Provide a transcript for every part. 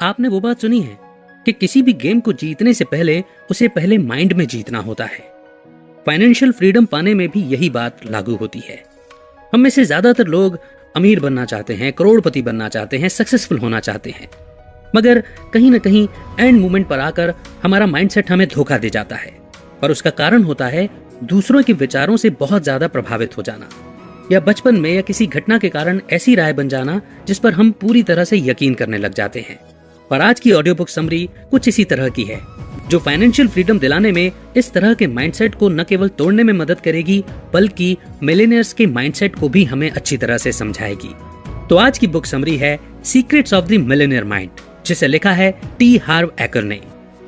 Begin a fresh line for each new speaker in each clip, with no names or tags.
आपने वो बात सुनी है कि किसी भी गेम को जीतने से पहले उसे पहले माइंड में जीतना होता है। फाइनेंशियल फ्रीडम पाने में भी यही बात लागू होती है। हम में से ज्यादातर लोग अमीर बनना चाहते हैं, करोड़पति बनना चाहते हैं, सक्सेसफुल होना चाहते हैं, मगर कहीं ना कहीं एंड मोमेंट पर आकर हमारा माइंडसेट हमें धोखा दे जाता है। और उसका कारण होता है दूसरों के विचारों से बहुत ज्यादा प्रभावित हो जाना, या बचपन में या किसी घटना के कारण ऐसी राय बन जाना जिस पर हम पूरी तरह से यकीन करने लग जाते हैं। पर आज की ऑडियो बुक समरी कुछ इसी तरह की है, जो फाइनेंशियल फ्रीडम दिलाने में इस तरह के माइंडसेट को न केवल तोड़ने में मदद करेगी, बल्कि मिलेनियर्स के माइंडसेट को भी हमें अच्छी तरह से समझाएगी। तो आज की बुक समरी है secrets of the Millionaire mind, जिसे लिखा है टी हार्व एकर ने।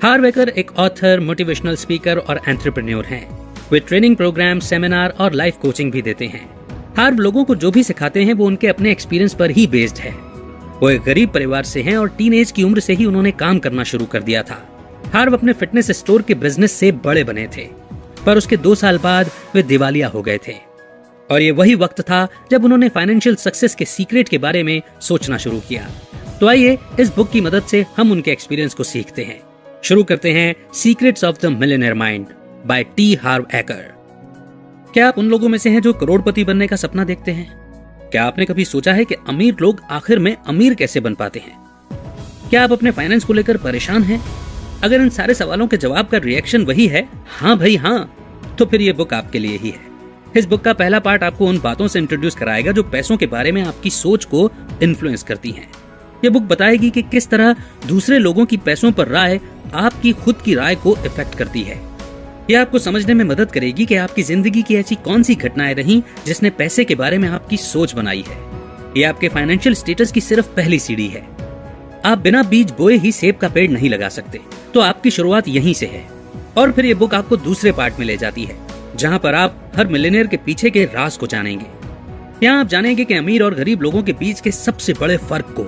हार्व एकर एक ऑथर, मोटिवेशनल स्पीकर और एंटरप्रेन्योर हैं। वे ट्रेनिंग प्रोग्राम, सेमिनार और लाइफ कोचिंग भी देते हैं। हार्व लोगों को जो भी सिखाते हैं वो उनके अपने एक्सपीरियंस पर ही बेस्ड है। वो एक गरीब परिवार से हैं और टीनेज की उम्र से ही उन्होंने काम करना शुरू कर दिया था। हार्व अपने फिटनेस स्टोर के बिजनेस से बड़े बने थे, पर उसके 2 साल बाद वे दिवालिया हो गए थे। और ये वही वक्त था जब उन्होंने फाइनेंशियल सक्सेस के सीक्रेट के बारे में सोचना शुरू किया। तो आइए इस बुक की मदद से हम उनके एक्सपीरियंस को सीखते हैं। शुरू करते हैं secrets of the millionaire mind by T Harv Eker. क्या आप उन लोगों में से हैं जो करोड़पति बनने का सपना देखते हैं? क्या आपने कभी सोचा है कि अमीर लोग आखिर में अमीर कैसे बन पाते हैं? क्या आप अपने फाइनेंस को लेकर परेशान हैं? अगर इन सारे सवालों के जवाब का रिएक्शन वही है, हाँ भाई हाँ, तो फिर ये बुक आपके लिए ही है। इस बुक का पहला पार्ट आपको उन बातों से इंट्रोड्यूस कराएगा जो पैसों के बारे में आपकी सोच को इन्फ्लुएंस करती हैं। ये बुक बताएगी कि किस तरह दूसरे लोगों की पैसों पर राय आपकी खुद की राय को इफेक्ट करती है। यह आपको समझने में मदद करेगी कि आपकी जिंदगी की ऐसी कौन सी घटनाएं रहीं जिसने पैसे के बारे में आपकी सोच बनाई है। ये आपके फाइनेंशियल स्टेटस की सिर्फ पहली सीढ़ी है। आप बिना बीज बोए ही सेब का पेड़ नहीं लगा सकते, तो आपकी शुरुआत यहीं से है। और फिर ये बुक आपको दूसरे पार्ट में ले जाती है, जहाँ पर आप हर मिलियनेयर के पीछे के राज को जानेंगे। यहाँ आप जानेंगे कि अमीर और गरीब लोगों के बीच के सबसे बड़े फर्क को।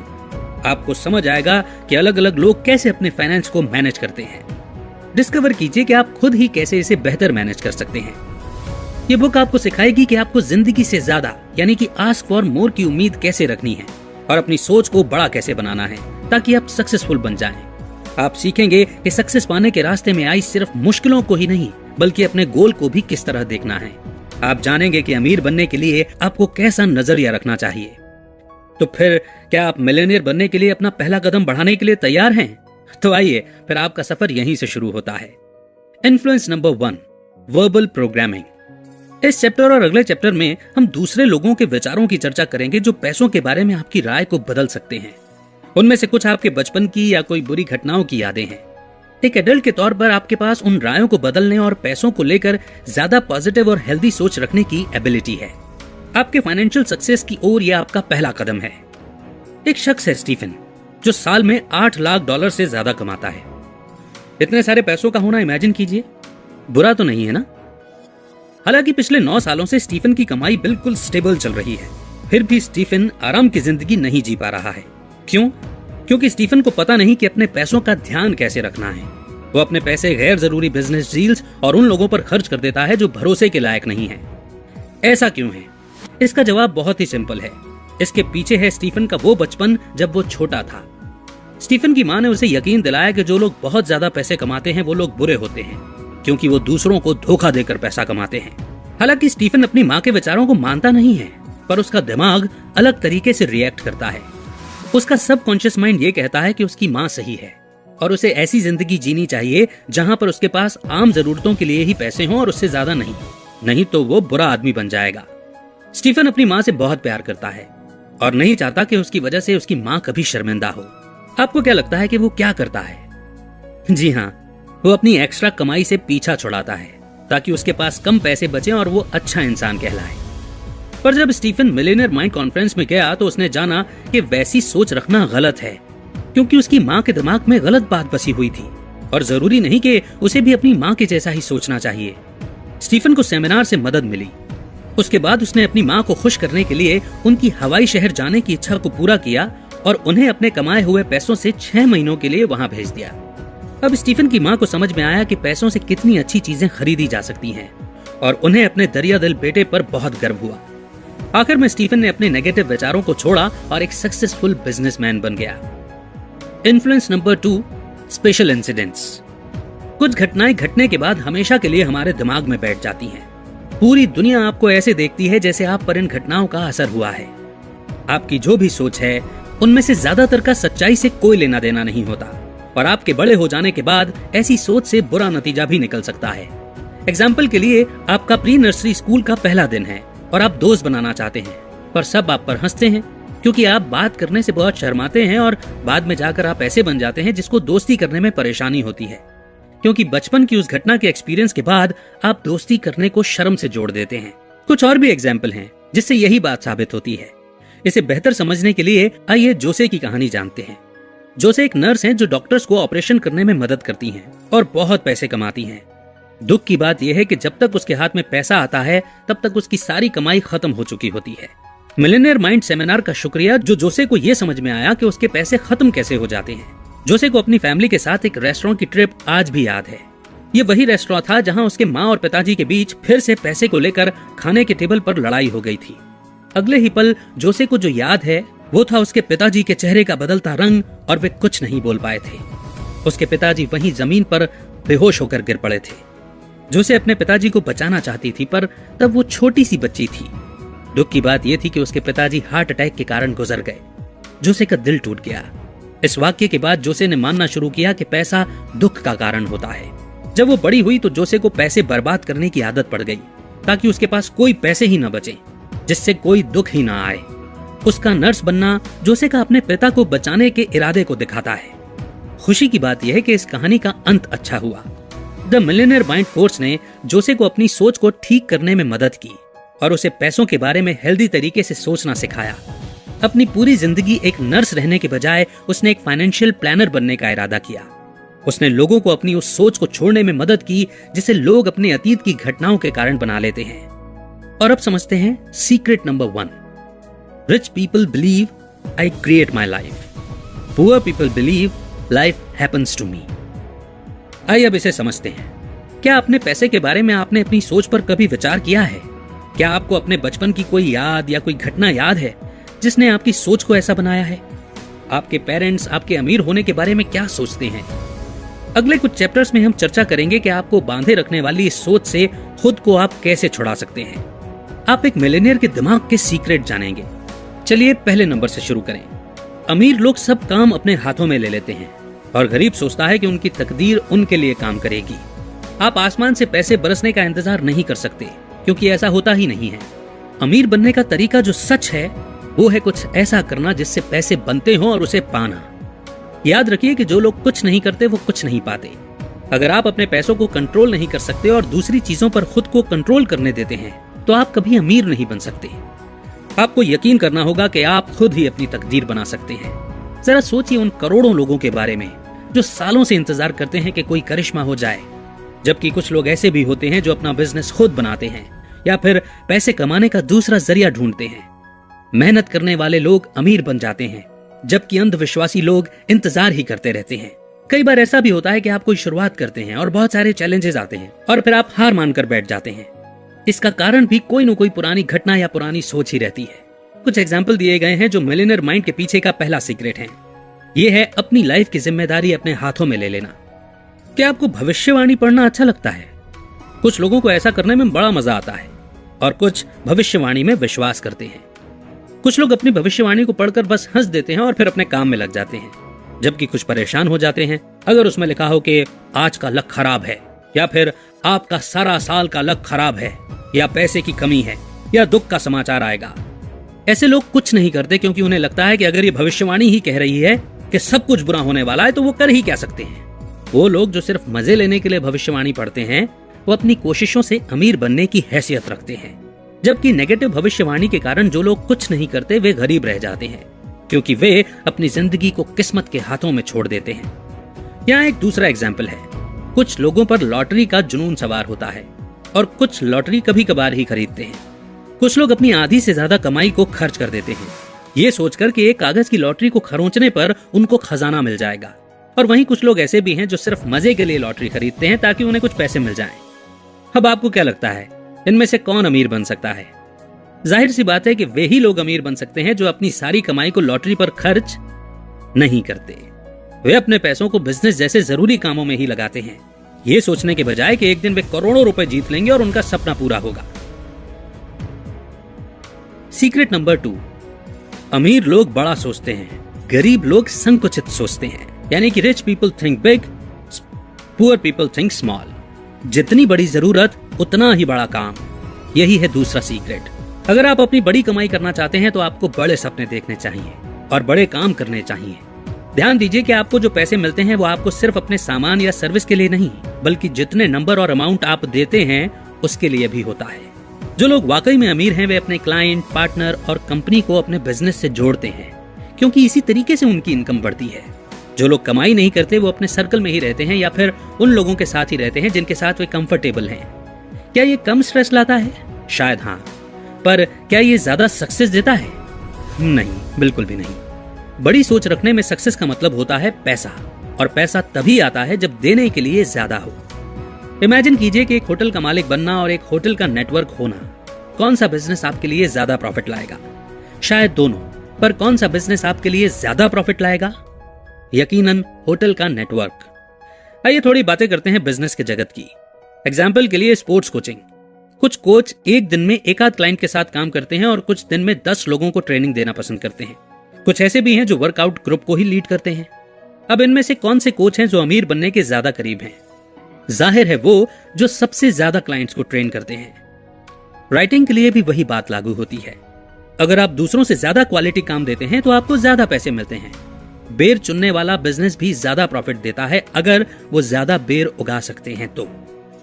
आपको समझ आएगा कि अलग अलग लोग कैसे अपने फाइनेंस को मैनेज करते हैं। डिस्कवर कीजिए कि आप खुद ही कैसे इसे बेहतर मैनेज कर सकते हैं। ये बुक आपको सिखाएगी कि आपको जिंदगी से ज्यादा यानी कि आस्क फॉर मोर की उम्मीद कैसे रखनी है और अपनी सोच को बड़ा कैसे बनाना है ताकि आप सक्सेसफुल बन जाएं। आप सीखेंगे कि सक्सेस पाने के रास्ते में आई सिर्फ मुश्किलों को ही नहीं, बल्कि अपने गोल को भी किस तरह देखना है। आप जानेंगे कि अमीर बनने के लिए आपको कैसा नजरिया रखना चाहिए। तो फिर क्या आप मिलियनेयर बनने के लिए अपना पहला कदम बढ़ाने के लिए तैयार हैं? तो आइए फिर आपका सफर यहीं से शुरू होता है। Influence number 1, verbal programming. इस चैप्टर और अगले चैप्टर में हम दूसरे लोगों के विचारों की चर्चा करेंगे जो पैसों के बारे में आपकी राय को बदल सकते हैं। उनमें से कुछ आपके बचपन की या कोई बुरी घटनाओं की यादें हैं। एक एडल्ट के तौर पर आपके पास उन रायों को बदलने और पैसों को लेकर ज्यादा पॉजिटिव और हेल्दी सोच रखने की एबिलिटी है। आपके फाइनेंशियल सक्सेस की ओर यह आपका पहला कदम है। एक शख्स है स्टीफन, जो साल में $8 लाख से ज्यादा कमाता है। इतने सारे पैसों का होना इमेजिन कीजिए, बुरा तो नहीं है ना? हालांकि पिछले 9 सालों से स्टीफन की कमाई बिल्कुल स्टेबल चल रही है, फिर भी स्टीफन आराम की जिंदगी नहीं जी पा रहा है। क्यों? क्योंकि स्टीफन को पता नहीं कि अपने पैसों का ध्यान कैसे रखना है। वो अपने पैसे गैर जरूरी बिजनेस डील्स और उन लोगों पर खर्च कर देता है जो भरोसे के लायक नहीं है। ऐसा क्यों है? इसका जवाब बहुत ही सिंपल है। इसके पीछे है स्टीफन का वो बचपन जब वो छोटा था। स्टीफन की मां ने उसे यकीन दिलाया कि जो लोग बहुत ज्यादा पैसे कमाते हैं वो लोग बुरे होते हैं, क्योंकि वो दूसरों को धोखा देकर पैसा कमाते हैं। हालांकि स्टीफन अपनी मां के विचारों को मानता नहीं है, पर उसका दिमाग अलग तरीके से रिएक्ट करता है। उसका सबकॉन्शियस माइंड ये कहता है कि उसकी मां सही है और उसे ऐसी जिंदगी जीनी चाहिए जहां पर उसके पास आम जरूरतों के लिए ही पैसे हों और उससे ज्यादा नहीं तो वो बुरा आदमी बन जाएगा। स्टीफन अपनी मां से बहुत प्यार करता है और नहीं चाहता कि उसकी वजह से उसकी मां कभी शर्मिंदा हो। आपको क्या लगता है कि वो क्या करता है? जी हाँ, वो अपनी एक्स्ट्रा कमाई से पीछा छुड़ाता है ताकि उसके पास कम पैसे बचे और वो अच्छा इंसान कहलाए। पर जब स्टीफन मिलियनेयर माइंड कॉन्फ्रेंस में गया तो उसने जाना कि वैसी सोच रखना गलत है, क्योंकि उसकी मां के दिमाग में गलत बात बसी हुई थी और जरूरी नहीं कि उसे भी अपनी मां के जैसा ही सोचना चाहिए। स्टीफन को सेमिनार से मदद मिली। उसके बाद उसने अपनी मां को खुश करने के लिए उनकी हवाई शहर जाने की इच्छा को पूरा किया और उन्हें अपने कमाए हुए पैसों से 6 महीनों के लिए वहां भेज दिया। अब स्टीफन की मां को समझ में आया कि पैसों से कितनी अच्छी चीजें खरीदी जा सकती हैं और उन्हें अपने दरिया दिल बेटे पर बहुत गर्व हुआ। आखिर में स्टीफन ने अपने नेगेटिव विचारों को छोड़ा और एक सक्सेसफुल बिजनेसमैन बन गया। Influence number 2, special incidents. कुछ घटनाएं घटने के बाद हमेशा के लिए हमारे दिमाग में बैठ जाती हैं। पूरी दुनिया आपको ऐसे देखती है जैसे आप पर इन घटनाओं का असर हुआ है। आपकी जो भी सोच है उनमें से ज्यादातर का सच्चाई से कोई लेना देना नहीं होता, और आपके बड़े हो जाने के बाद ऐसी सोच से बुरा नतीजा भी निकल सकता है। एग्जाम्पल के लिए, आपका प्री नर्सरी स्कूल का पहला दिन है और आप दोस्त बनाना चाहते हैं, पर सब आप पर हंसते हैं क्योंकि आप बात करने से बहुत शर्माते हैं, और बाद में जाकर आप ऐसे बन जाते हैं जिसको दोस्ती करने में परेशानी होती है, क्योंकि बचपन की उस घटना के एक्सपीरियंस के बाद आप दोस्ती करने को शर्म से जोड़ देते हैं। कुछ और भी एग्जाम्पल हैं जिससे यही बात साबित होती है। इसे बेहतर समझने के लिए आइए जोसे की कहानी जानते हैं। जोसे एक नर्स हैं जो डॉक्टर्स को ऑपरेशन करने में मदद करती हैं और बहुत पैसे कमाती हैं। दुख की बात यह है कि जब तक उसके हाथ में पैसा आता है तब तक उसकी सारी कमाई खत्म हो चुकी होती है। मिलियनेयर माइंड सेमिनार का शुक्रिया जो जोसे को यह समझ में आया कि उसके पैसे खत्म कैसे हो जाते हैं। जोसे को अपनी फैमिली के साथ एक रेस्टोरेंट की ट्रिप आज भी याद है। ये वही रेस्टोरेंट था जहां उसके माँ और पिताजी के बीच फिर से पैसे को लेकर खाने के टेबल पर लड़ाई हो गई थी। अगले ही पल जोसे को जो याद है वो था उसके पिताजी के चेहरे का बदलता रंग, और वे कुछ नहीं बोल पाए थे। उसके पिताजी वहीं जमीन पर बेहोश होकर गिर पड़े थे। जोसे अपने पिताजी को बचाना चाहती थी, पर तब वो छोटी सी बच्ची थी। दुख की बात यह थी कि उसके पिताजी हार्ट अटैक के कारण गुजर गए। जोसे का दिल टूट गया। इस वाक्य के बाद जोसे ने मानना शुरू किया कि पैसा दुख का कारण होता है। जब वो बड़ी हुई तो जोसे को पैसे बर्बाद करने की आदत पड़ गई ताकि उसके पास कोई पैसे ही न बचे, जिससे कोई दुख ही ना आए। उसका नर्स बनना जोसे का अपने पिता को बचाने के इरादे को दिखाता है। खुशी की बात यह है कि इस कहानी का अंत अच्छा हुआ। द मिलियनेयर माइंड कोर्स ने जोसे को अपनी सोच को ठीक करने में मदद की और उसे पैसों के बारे में हेल्दी तरीके से सोचना सिखाया। अपनी पूरी जिंदगी एक नर्स रहने के बजाय उसने एक फाइनेंशियल प्लानर बनने का इरादा किया। उसने लोगों को अपनी उस सोच को छोड़ने में मदद की जिसे लोग अपने अतीत की घटनाओं के कारण बना लेते हैं। और अब समझते हैं secret number 1। Rich people believe I create my life, poor people believe life happens to me. आइए अब इसे समझते हैं। क्या अपने पैसे के बारे में आपने अपनी सोच पर कभी विचार किया है? क्या आपको अपने बचपन की कोई याद या कोई घटना याद है जिसने आपकी सोच को ऐसा बनाया है? आपके पेरेंट्स आपके अमीर होने के बारे में क्या सोचते हैं? अगले कुछ चैप्टर्स में हम चर्चा करेंगे कि आपको बांधे रखने वाली इस सोच से खुद को आप कैसे छुड़ा सकते हैं। आप एक मिलियनेयर के दिमाग के सीक्रेट जानेंगे। चलिए पहले नंबर से शुरू करें। अमीर लोग सब काम अपने हाथों में ले लेते हैं और गरीब सोचता है कि उनकी तकदीर उनके लिए काम करेगी। आप आसमान से पैसे बरसने का इंतजार नहीं कर सकते क्योंकि ऐसा होता ही नहीं है। अमीर बनने का तरीका जो सच है वो है कुछ ऐसा करना जिससे पैसे बनते हों और उसे पाना। याद रखिए कि जो लोग कुछ नहीं करते वो कुछ नहीं पाते। अगर आप अपने पैसों को कंट्रोल नहीं कर सकते और दूसरी चीजों पर खुद को कंट्रोल करने देते हैं तो आप कभी अमीर नहीं बन सकते। आपको यकीन करना होगा कि आप खुद ही अपनी तकदीर बना सकते हैं। जरा सोचिए उन करोड़ों लोगों के बारे में जो सालों से इंतजार करते हैं कि कोई करिश्मा हो जाए, जबकि कुछ लोग ऐसे भी होते हैं जो अपना बिजनेस खुद बनाते हैं या फिर पैसे कमाने का दूसरा जरिया ढूंढते हैं। मेहनत करने वाले लोग अमीर बन जाते हैं जबकि अंधविश्वासी लोग इंतजार ही करते रहते हैं। कई बार ऐसा भी होता है कि आप कोई शुरुआत करते हैं और बहुत सारे चैलेंजेस आते हैं और फिर आप हार मानकर बैठ जाते हैं। इसका कारण भी कोई न कोई पुरानी घटना या पुरानी सोच ही रहती है। कुछ एग्जाम्पल दिए गए हैं जो मिलियनेयर माइंड के पीछे का पहला सीक्रेट है। ये है अपनी लाइफ की जिम्मेदारी अपने हाथों में ले लेना। क्या आपको भविष्यवाणी पढ़ना अच्छा लगता है? कुछ लोगों को ऐसा करने में बड़ा मजा आता है और कुछ भविष्यवाणी में विश्वास करते हैं। कुछ लोग अपनी भविष्यवाणी को पढ़कर बस हंस देते हैं और फिर अपने काम में लग जाते हैं, जबकि कुछ परेशान हो जाते हैं अगर उसमें लिखा हो कि आज का लक खराब है, या फिर आपका सारा साल का लक खराब है, या पैसे की कमी है, या दुख का समाचार आएगा। ऐसे लोग कुछ नहीं करते क्योंकि उन्हें लगता है कि अगर ये भविष्यवाणी ही कह रही है कि सब कुछ बुरा होने वाला है तो वो कर ही क्या सकते हैं। वो लोग जो सिर्फ मजे लेने के लिए भविष्यवाणी पढ़ते हैं वो अपनी कोशिशों से अमीर बनने की हैसियत रखते हैं, जबकि नेगेटिव भविष्यवाणी के कारण जो लोग कुछ नहीं करते वे गरीब रह जाते हैं क्योंकि वे अपनी जिंदगी को किस्मत के हाथों में छोड़ देते हैं। यहाँ एक दूसरा एग्जाम्पल है। कुछ लोगों पर लॉटरी का जुनून सवार होता है और कुछ लॉटरी कभी कभार ही खरीदते हैं। कुछ लोग अपनी आधी से ज्यादा कमाई को खर्च कर देते हैं ये सोचकर कि एक कागज की लॉटरी को खरोंचने पर उनको खजाना मिल जाएगा। और वहीं कुछ लोग ऐसे भी हैं जो सिर्फ मजे के लिए लॉटरी खरीदते हैं ताकि उन्हें कुछ पैसे मिल जाएं। अब आपको क्या लगता है इनमें से कौन अमीर बन सकता है? जाहिर सी बात है कि वे ही लोग अमीर बन सकते हैं जो अपनी सारी कमाई को लॉटरी पर खर्च नहीं करते। वे अपने पैसों को बिजनेस जैसे जरूरी कामों में ही लगाते हैं, ये सोचने के बजाय कि एक दिन वे करोड़ों रुपए जीत लेंगे और उनका सपना पूरा होगा। सीक्रेट नंबर 2, अमीर लोग बड़ा सोचते हैं, गरीब लोग संकुचित सोचते हैं। यानी कि rich people think big, poor people think small. जितनी बड़ी जरूरत उतना ही बड़ा काम, यही है दूसरा सीक्रेट। अगर आप अपनी बड़ी कमाई करना चाहते हैं तो आपको बड़े सपने देखने चाहिए और बड़े काम करने चाहिए। ध्यान दीजिए कि आपको जो पैसे मिलते हैं वो आपको सिर्फ अपने सामान या सर्विस के लिए नहीं, बल्कि जितने नंबर और अमाउंट आप देते हैं उसके लिए भी होता है। जो लोग वाकई में अमीर हैं वे अपने क्लाइंट, पार्टनर और कंपनी को अपने बिजनेस से जोड़ते हैं, क्योंकि इसी तरीके से उनकी इनकम बढ़ती है। जो लोग कमाई नहीं करते वो अपने सर्कल में ही रहते हैं या फिर उन लोगों के साथ ही रहते हैं जिनके साथ वे कंफर्टेबल हैं। क्या ये कम स्ट्रेस लाता है? शायद हाँ, पर क्या ये ज्यादा सक्सेस देता है? नहीं, बिल्कुल भी नहीं। बड़ी सोच रखने में सक्सेस का मतलब होता है पैसा, और पैसा तभी आता है जब देने के लिए ज्यादा हो। इमेजिन कीजिए कि एक होटल का मालिक बनना और एक होटल का नेटवर्क होना, कौन सा बिजनेस आपके लिए ज्यादा प्रॉफिट लाएगा? शायद दोनों, पर कौन सा बिजनेस आपके लिए ज्यादा प्रॉफिट लाएगा? यकीनन होटल का नेटवर्क। आइए थोड़ी बातें करते हैं बिजनेस के जगत की। एग्जाम्पल के लिए स्पोर्ट्स कोचिंग। कुछ कोच एक दिन में एक आध क्लाइंट के साथ काम करते हैं और कुछ दिन में 10 लोगों को ट्रेनिंग देना पसंद करते हैं। कुछ ऐसे भी हैं जो वर्कआउट ग्रुप को ही लीड करते हैं। अब इनमें से कौन से कोच हैं जो अमीर बनने के ज्यादा करीब हैं? जाहिर है वो जो सबसे ज्यादा क्लाइंट्स को ट्रेन करते हैं। राइटिंग के लिए भी वही बात लागू होती है। अगर आप दूसरों से ज्यादा क्वालिटी काम देते हैं तो आपको ज्यादा पैसे मिलते हैं। बेर चुनने वाला बिजनेस भी ज्यादा प्रॉफिट देता है अगर वो ज्यादा बेर उगा सकते हैं तो।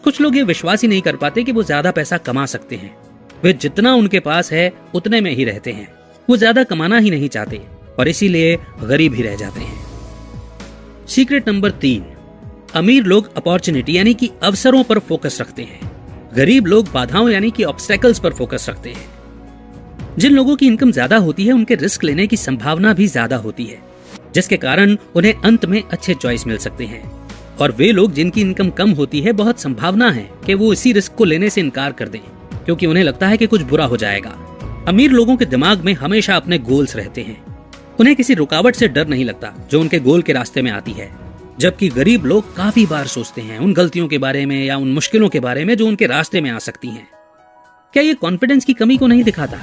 कुछ लोग ये विश्वास ही नहीं कर पाते कि वो ज्यादा पैसा कमा सकते हैं। वे जितना उनके पास है उतने में ही रहते हैं। वो ज्यादा कमाना ही नहीं चाहते और इसीलिए गरीब ही रह जाते हैं। सीक्रेट नंबर 3, अमीर लोग अपॉर्चुनिटी यानी कि अवसरों पर फोकस रखते हैं। गरीब लोग बाधाओं यानी कि ऑब्स्टेकल्स पर फोकस रखते हैं। जिन लोगों की इनकम ज्यादा होती है उनके रिस्क लेने की संभावना भी ज्यादा होती है, जिसके कारण उन्हें अंत में अच्छे चॉइस मिल सकते हैं। और वे लोग जिनकी इनकम कम होती है, बहुत संभावना है कि वो इसी रिस्क को लेने से इनकार कर दें, क्योंकि उन्हें लगता है कि कुछ बुरा हो जाएगा। अमीर लोगों के दिमाग में हमेशा अपने गोल्स रहते हैं। उन्हें किसी रुकावट से डर नहीं लगता जो उनके गोल के रास्ते में आती है, जबकि गरीब लोग काफी बार सोचते हैं उन गलतियों के बारे में या उन मुश्किलों के बारे में जो उनके रास्ते में आ सकती हैं। क्या ये कॉन्फिडेंस की कमी को नहीं दिखाता?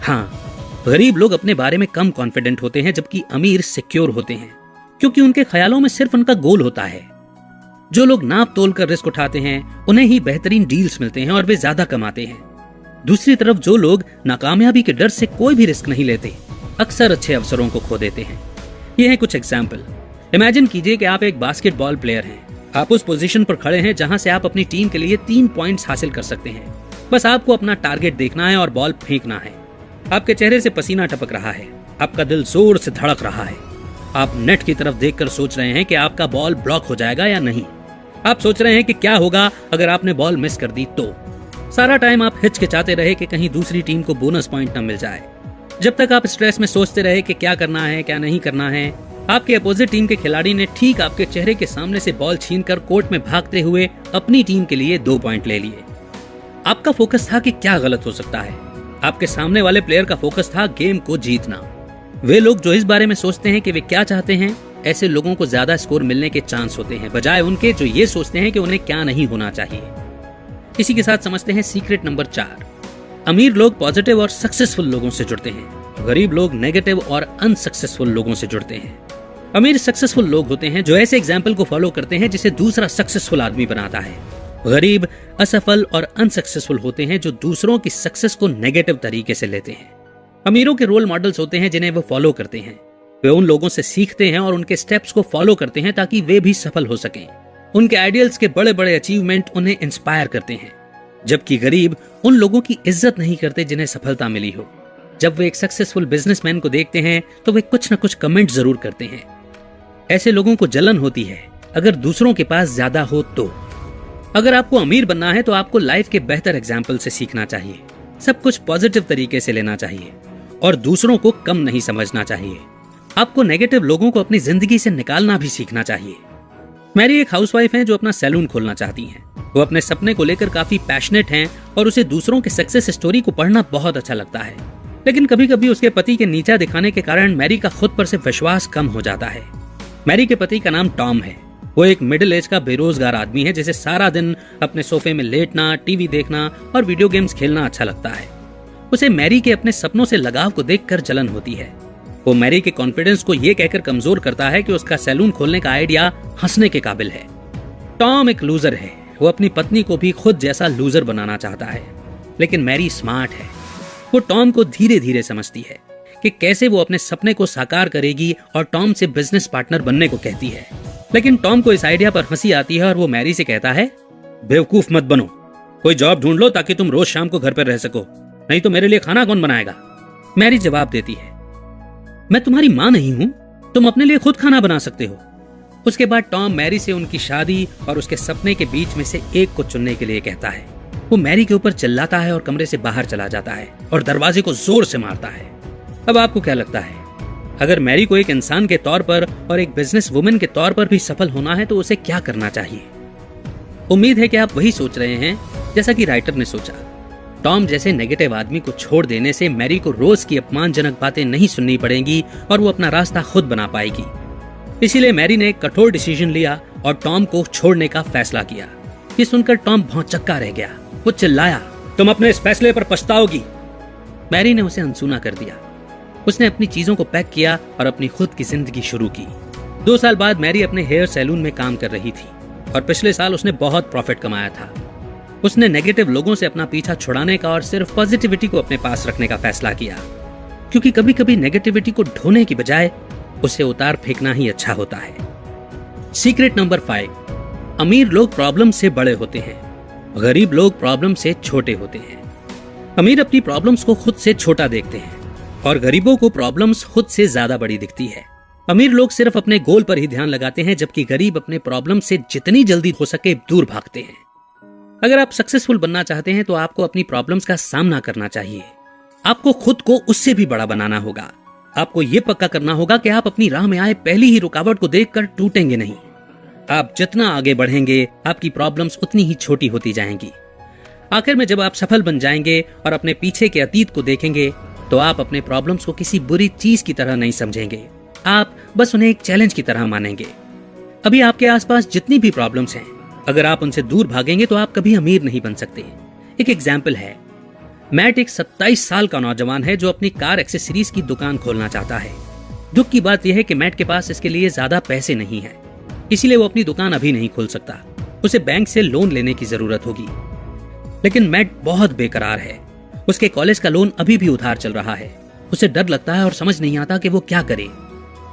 हाँ, गरीब लोग अपने बारे में कम कॉन्फिडेंट होते हैं जबकि अमीर सिक्योर होते हैं, क्योंकि उनके ख्यालों में सिर्फ उनका गोल होता है। जो लोग नाप तोल कर रिस्क उठाते हैं उन्हें ही बेहतरीन डील्स मिलते हैं और वे ज्यादा कमाते हैं। दूसरी तरफ जो लोग नाकामयाबी के डर से कोई भी रिस्क नहीं लेते, अक्सर अच्छे अवसरों को खो देते हैं। ये हैं कुछ एग्जाम्पल। इमेजिन कीजिए कि आप एक बास्केटबॉल प्लेयर हैं। आप उस पोजीशन पर खड़े हैं जहां से आप अपनी टीम के लिए 3 पॉइंट्स हासिल कर सकते हैं। बस आपको अपना टारगेट देखना है और बॉल फेंकना है। आपके चेहरे से पसीना टपक रहा है, आपका दिल जोर से धड़क रहा है। आप नेट की तरफ देखकर सोच रहे हैं कि आपका बॉल ब्लॉक हो जाएगा या नहीं। आप सोच रहे हैं कि क्या होगा अगर आपने बॉल मिस कर दी तो। सारा टाइम आप हिचकिचाते रहे कि कहीं दूसरी टीम को बोनस पॉइंट न मिल जाए। जब तक आप स्ट्रेस में सोचते रहे कि क्या करना है क्या नहीं करना है, आपके अपोजिट टीम के खिलाड़ी ने ठीक आपके चेहरे के सामने से बॉल छीनकर कोर्ट में भागते हुए अपनी टीम के लिए 2 पॉइंट ले लिए। आपका फोकस था कि क्या गलत हो सकता है। आपके सामने वाले प्लेयर का फोकस था गेम को जीतना। वे लोग जो इस बारे में सोचते हैं कि वे क्या चाहते हैं, ऐसे लोगों को ज्यादा स्कोर मिलने के चांस होते हैं, बजाय उनके जो ये सोचते हैं कि उन्हें क्या नहीं होना चाहिए। इसी के साथ समझते हैं सीक्रेट नंबर 4। अमीर लोग पॉजिटिव और सक्सेसफुल लोगों से जुड़ते हैं, गरीब लोग नेगेटिव और अनसक्सेसफुल लोगों से जुड़ते हैं। अमीर सक्सेसफुल लोग होते हैं जो ऐसे एग्जाम्पल को फॉलो करते हैं जिसे दूसरा सक्सेसफुल आदमी बनाता है। गरीब असफल और अनसक्सेसफुल होते हैं जो दूसरों की सक्सेस को नेगेटिव तरीके से लेते हैं। अमीरों के रोल मॉडल्स होते हैं जिन्हें वो फॉलो करते हैं। वे उन लोगों से सीखते हैं और उनके स्टेप्स को फॉलो करते हैं ताकि वे भी सफल हो सकें। उनके आइडियल्स के बड़े बड़े अचीवमेंट उन्हें इंस्पायर करते हैं, जबकि गरीब उन लोगों की इज्जत नहीं करते जिन्हें सफलता मिली हो। जब वे एक सक्सेसफुल बिजनेसमैन को देखते हैं तो वे कुछ न कुछ कमेंट जरूर करते हैं। ऐसे लोगों को जलन होती है अगर दूसरों के पास ज्यादा हो तो। अगर आपको अमीर बनना है तो आपको लाइफ के बेहतर एग्जाम्पल से सीखना चाहिए, सब कुछ पॉजिटिव तरीके से लेना चाहिए और दूसरों को कम नहीं समझना चाहिए। आपको नेगेटिव लोगों को अपनी जिंदगी से निकालना भी सीखना चाहिए। मेरी एक हाउसवाइफ है जो अपना सैलून खोलना चाहती हैं। वो अपने सपने को लेकर काफी पैशनेट हैं और उसे दूसरों के सक्सेस स्टोरी को पढ़ना बहुत अच्छा लगता है। लेकिन कभी कभी उसके पति के नीचा दिखाने के कारण मैरी का खुद पर से विश्वास कम हो जाता है। मैरी के पति का नाम टॉम है। वो एक मिडिल एज का बेरोजगार आदमी है जिसे सारा दिन अपने सोफे में लेटना, टीवी देखना और वीडियो गेम्स खेलना अच्छा लगता है। उसे मैरी के अपने सपनों से लगाव को देखकर जलन होती है। वो मैरी के कॉन्फिडेंस को ये कहकर कमजोर करता है कि उसका सैलून खोलने का आइडिया हंसने के काबिल है। टॉम एक लूजर है। वो अपनी पत्नी को भी खुद जैसा लूजर बनाना चाहता है, लेकिन मैरी स्मार्ट है। वो टॉम को धीरे धीरे समझती है कि कैसे वो अपने सपने को साकार करेगी और टॉम से बिजनेस पार्टनर बनने को कहती है। लेकिन टॉम को इस आइडिया पर हंसी आती है और वो मैरी से कहता है, बेवकूफ मत बनो, कोई जॉब ढूंढ लो ताकि तुम रोज शाम को घर पर रह सको, नहीं तो मेरे लिए खाना कौन बनाएगा। मैरी जवाब देती है, मैं तुम्हारी माँ नहीं हूं, तुम अपने लिए खुद खाना बना सकते हो। उसके बाद टॉम मैरी से उनकी शादी और उसके सपने के बीच में से एक को चुनने के लिए कहता है। वो मैरी के ऊपर चिल्लाता है और कमरे से बाहर चला जाता है और दरवाजे को जोर से मारता है। अब आपको क्या लगता है, अगर मैरी को एक इंसान के तौर पर और एक बिजनेस वुमेन के तौर पर भी सफल होना है तो उसे क्या करना चाहिए? उम्मीद है कि आप वही सोच रहे हैं जैसा कि राइटर ने सोचा। टॉम जैसे नेगेटिव आदमी को छोड़ देने से मैरी को रोज की अपमानजनक बातें नहीं सुननी पड़ेंगी और वो अपना रास्ता खुद बना पाएगी। इसीलिए मैरी ने एक कठोर डिसीजन लिया और टॉम को छोड़ने का फैसला किया। ये सुनकर टॉम भौंचक्का रह गया। वो चिल्लाया, तुम अपने इस फैसले पर पछताओगी। मैरी ने उसे अनसुना कर दिया। उसने अपनी चीजों को पैक किया और अपनी खुद की जिंदगी शुरू की। 2 साल बाद मैरी अपने हेयर सैलून में काम कर रही थी और पिछले साल उसने बहुत प्रॉफिट कमाया था। उसने नेगेटिव लोगों से अपना पीछा छुड़ाने का और सिर्फ पॉजिटिविटी को अपने पास रखने का फैसला किया, क्योंकि कभी कभी नेगेटिविटी को ढोने की बजाय उसे उतार फेंकना ही अच्छा होता है। सीक्रेट नंबर 5, अमीर लोग प्रॉब्लम से बड़े होते हैं, गरीब लोग प्रॉब्लम से छोटे होते हैं। अमीर अपनी प्रॉब्लम्स को खुद से छोटा देखते हैं और गरीबों को प्रॉब्लम्स खुद से ज्यादा बड़ी दिखती है। अमीर लोग सिर्फ अपने गोल पर ही ध्यान लगाते हैं, जबकि गरीब अपने प्रॉब्लम से जितनी जल्दी हो सके दूर भागते हैं। अगर आप सक्सेसफुल बनना चाहते हैं तो आपको अपनी प्रॉब्लम्स का सामना करना चाहिए। आपको खुद को उससे भी बड़ा बनाना होगा। आपको यह पक्का करना होगा कि आप अपनी राह में आए पहली ही रुकावट को देखकर टूटेंगे नहीं। आप जितना आगे बढ़ेंगे, आपकी प्रॉब्लम्स उतनी ही छोटी होती जाएंगी। आखिर में जब आप सफल बन जाएंगे और अपने पीछे के अतीत को देखेंगे तो आप अपने प्रॉब्लम्स को किसी बुरी चीज की तरह नहीं समझेंगे। आप बस उन्हें एक चैलेंज की तरह मानेंगे। अभी आपके आसपास जितनी भी प्रॉब्लम्स हैं, अगर आप उनसे दूर भागेंगे तो आप कभी अमीर नहीं बन सकते। एक एग्जाम्पल है, मैट एक 27 साल का नौजवान है जो अपनी कार एक्सेसरीज की दुकान खोलना चाहता है। दुख की बात यह है कि मैट के पास इसके लिए ज्यादा पैसे नहीं है, इसीलिए वो अपनी दुकान अभी नहीं खोल सकता। उसे बैंक से लोन लेने की जरूरत होगी। लेकिन मैट बहुत बेकरार है। उसके कॉलेज का लोन अभी भी उधार चल रहा है। उसे डर लगता है और समझ नहीं आता कि वो क्या करे।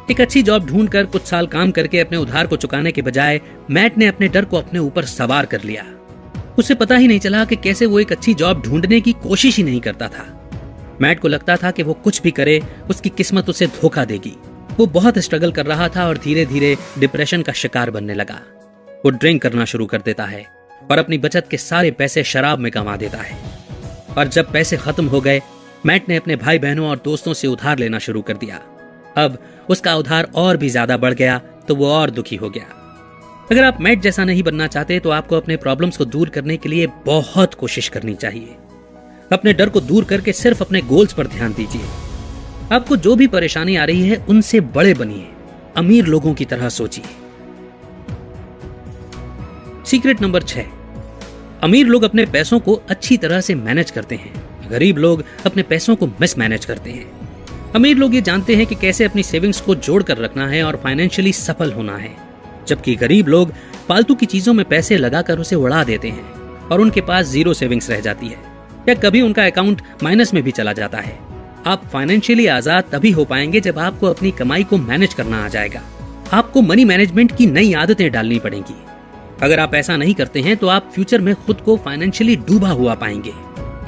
एक अच्छी जॉब ढूंढकर कुछ साल काम करके अपने उधार को चुकाने के बजाय मैट ने अपने डर को अपने ऊपर सवार कर लिया। उसे पता ही नहीं चला कि कैसे वो एक अच्छी जॉब ढूंढने की कोशिश ही नहीं करता था। मैट को लगता था कि वो कुछ भी करे उसकी किस्मत उसे धोखा देगी। वो बहुत स्ट्रगल कर रहा था और धीरे धीरे डिप्रेशन का शिकार बनने लगा। वो ड्रिंक करना शुरू कर देता है और अपनी बचत के सारे पैसे शराब में गंवा देता है। और जब पैसे खत्म हो गए, मैट ने अपने भाई बहनों और दोस्तों से उधार लेना शुरू कर दिया। अब उसका उधार और भी ज्यादा बढ़ गया तो वो और दुखी हो गया। अगर आप मैट जैसा नहीं बनना चाहते तो आपको अपने प्रॉब्लम्स को दूर करने के लिए बहुत कोशिश करनी चाहिए। अपने डर को दूर करके सिर्फ अपने गोल्स पर ध्यान दीजिए। आपको जो भी परेशानी आ रही है उनसे बड़े बनिए, अमीर लोगों की तरह सोचिए। सीक्रेट नंबर 6, अमीर लोग अपने पैसों को अच्छी तरह से मैनेज करते हैं, गरीब लोग अपने पैसों को मिसमैनेज करते हैं। अमीर लोग ये जानते हैं कि कैसे अपनी सेविंग्स को जोड़कर रखना है और फाइनेंशियली सफल होना है, जबकि गरीब लोग फालतू की चीजों में पैसे लगाकर उसे उड़ा देते हैं और उनके पास 0 सेविंग्स रह जाती है या कभी उनका अकाउंट माइनस में भी चला जाता है। आप फाइनेंशियली आजाद तभी हो पाएंगे जब आपको अपनी कमाई को मैनेज करना आ जाएगा। आपको मनी मैनेजमेंट की नई आदतें डालनी पड़ेंगी। अगर आप ऐसा नहीं करते हैं तो आप फ्यूचर में खुद को फाइनेंशियली डूबा हुआ पाएंगे।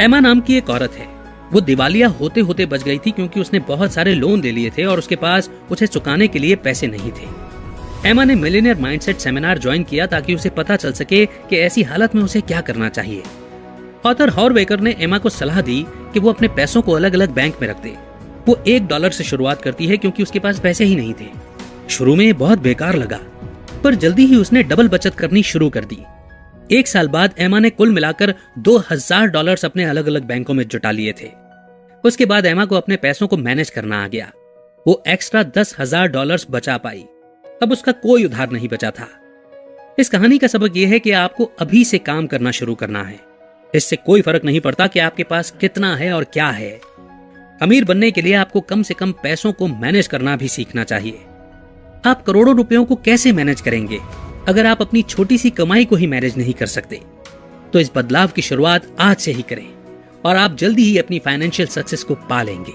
एमा नाम की एक औरत है। वो दिवालिया होते होते बच गई थी क्योंकि उसने बहुत सारे लोन ले लिए थे और उसके पास उसे चुकाने के लिए पैसे नहीं थे। एमा ने मिलियनियर माइंडसेट सेमिनार ज्वाइन किया ताकि उसे पता चल सके कि ऐसी हालत में उसे क्या करना चाहिए। ऑथर हॉरवेकर ने एमा को सलाह दी कि वो अपने पैसों को अलग अलग बैंक में रख दे। वो $1 से शुरुआत करती है क्योंकि उसके पास पैसे ही नहीं थे। शुरू में बहुत बेकार लगा, पर जल्दी ही उसने डबल बचत करनी शुरू कर दी। 1 साल बाद एमा ने कुल मिलाकर $2000 अपने अलग अलग बैंकों में जुटा लिए थे। उसके बाद एमा को अपने पैसों को मैनेज करना आ गया। वो एक्स्ट्रा $10,000 बचा पाई। अब उसका कोई उधार नहीं बचा था। इस कहानी का सबक यह है कि आपको अभी से काम करना शुरू करना है। इससे कोई फर्क नहीं पड़ता कि आपके पास कितना है और क्या है। अमीर बनने के लिए आपको कम से कम पैसों को मैनेज करना भी सीखना चाहिए। आप करोड़ों रुपयों को कैसे मैनेज करेंगे अगर आप अपनी छोटी सी कमाई को ही मैनेज नहीं कर सकते? तो इस बदलाव की शुरुआत आज से ही करें और आप जल्दी ही अपनी फाइनेंशियल सक्सेस को पा लेंगे।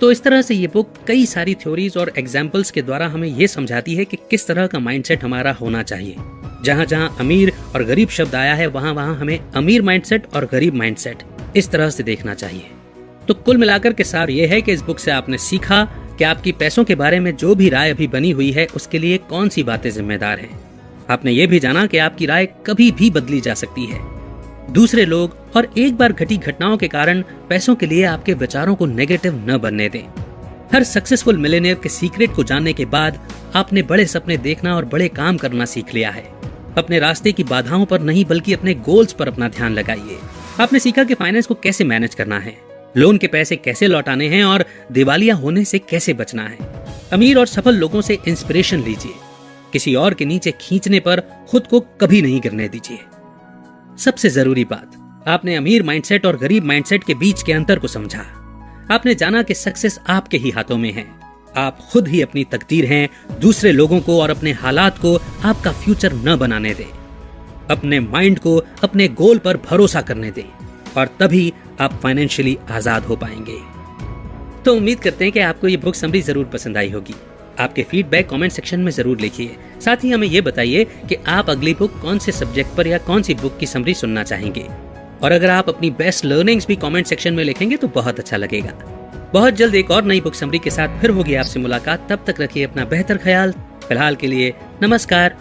तो इस तरह से ये बुक कई सारी थ्योरीज और एग्जाम्पल्स के द्वारा हमें यह समझाती है कि किस तरह का माइंडसेट हमारा होना चाहिए। जहां जहां अमीर और गरीब शब्द आया है वहां वहां हमें अमीर माइंडसेट और गरीब माइंडसेट इस तरह से देखना चाहिए। तो कुल मिलाकर के सार यह है कि इस बुक से आपने सीखा कि आपकी पैसों के बारे में जो भी राय अभी बनी हुई है उसके लिए कौन सी बातें जिम्मेदार हैं। आपने ये भी जाना कि आपकी राय कभी भी बदली जा सकती है। दूसरे लोग और एक बार घटी घटनाओं के कारण पैसों के लिए आपके विचारों को नेगेटिव न बनने दें। हर सक्सेसफुल मिलियनेयर के सीक्रेट को जानने के बाद आपने बड़े सपने देखना और बड़े काम करना सीख लिया है। अपने रास्ते की बाधाओं पर नहीं बल्कि अपने गोल्स पर अपना ध्यान लगाइए। आपने सीखा कि फाइनेंस को कैसे मैनेज करना है, लोन के पैसे कैसे लौटाने हैं और दिवालिया होने से कैसे बचना है। अमीर और सफल लोगों से इंस्पिरेशन लीजिए। किसी और के नीचे खींचने पर खुद को कभी नहीं गिरने दीजिए। सबसे जरूरी बात, आपने अमीर माइंडसेट और गरीब माइंडसेट के बीच के अंतर को समझा। आपने जाना कि सक्सेस आपके ही हाथों में है। आप खुद ही अपनी तकदीर हैं। दूसरे लोगों को और अपने हालात को आपका फ्यूचर न बनाने दें। अपने माइंड को अपने गोल पर भरोसा करने दें और तभी आप फाइनेंशियली आजाद हो पाएंगे। तो उम्मीद करते हैं कि आपको ये बुक समरी जरूर पसंद आई होगी। आपके फीडबैक कमेंट सेक्शन में जरूर लिखिए। साथ ही हमें ये बताइए कि आप अगली बुक कौन से सब्जेक्ट पर या कौन सी बुक की समरी सुनना चाहेंगे। और अगर आप अपनी बेस्ट लर्निंग्स भी कमेंट सेक्शन में लिखेंगे तो बहुत अच्छा लगेगा। बहुत जल्द एक और नई बुक समरी के साथ फिर होगी आपसे मुलाकात। तब तक रखिए अपना बेहतर ख्याल। फिलहाल के लिए नमस्कार।